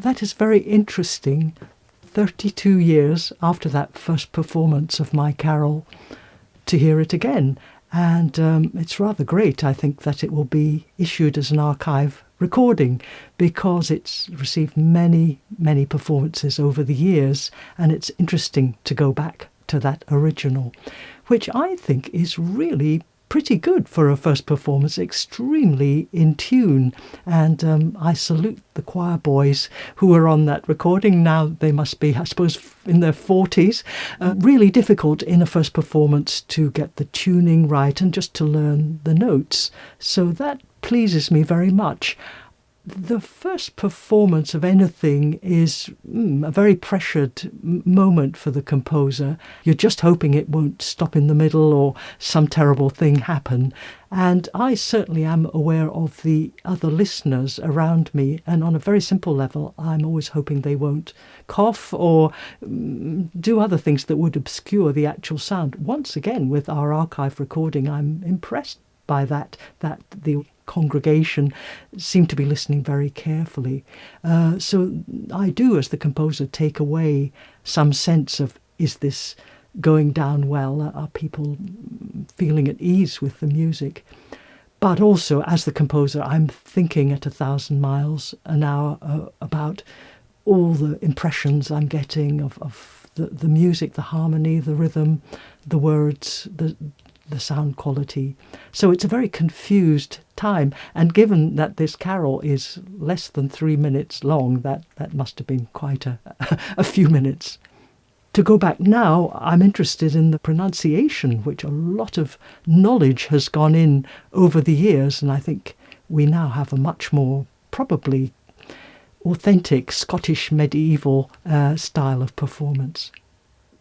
that is very interesting. 32 years after that first performance of my carol, to hear it again. And it's rather great, I think, that it will be issued as an archive recording, because it's received many, many performances over the years, and it's interesting to go back to that original, which I think is really pretty good for a first performance, extremely in tune. And I salute the choir boys who were on that recording. Now they must be, I suppose, in their 40s. Really difficult in a first performance to get the tuning right and just to learn the notes. So that pleases me very much. The first performance of anything is a very pressured moment for the composer. You're just hoping it won't stop in the middle or some terrible thing happen. And I certainly am aware of the other listeners around me, and on a very simple level, I'm always hoping they won't cough or do other things that would obscure the actual sound. Once again, with our archive recording, I'm impressed by that the congregation seemed to be listening very carefully. So I do, as the composer, take away some sense of, is this going down well? Are people feeling at ease with the music? But also, as the composer, I'm thinking at 1,000 miles an hour about all the impressions I'm getting of the music, the harmony, the rhythm, the words, the sound quality. So it's a very confused time. And given that this carol is less than 3 minutes long, that must have been quite a few minutes. To go back now, I'm interested in the pronunciation, which a lot of knowledge has gone in over the years. And I think we now have a much more probably authentic Scottish medieval style of performance.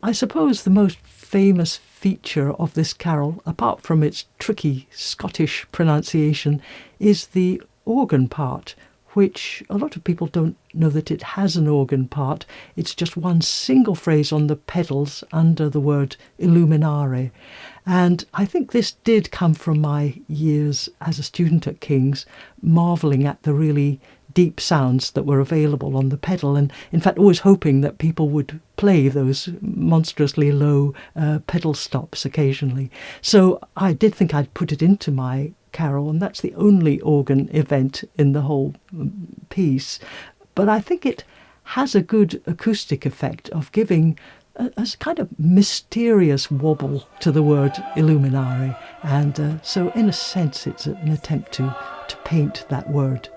I suppose the most famous feature of this carol, apart from its tricky Scottish pronunciation, is the organ part, which a lot of people don't know that it has an organ part. It's just one single phrase on the pedals under the word Illuminare. And I think this did come from my years as a student at King's, marvelling at the really deep sounds that were available on the pedal, and in fact always hoping that people would play those monstrously low pedal stops occasionally. So I did think I'd put it into my carol, and that's the only organ event in the whole piece. But I think it has a good acoustic effect of giving a kind of mysterious wobble to the word Illuminare, and so in a sense it's an attempt to paint that word.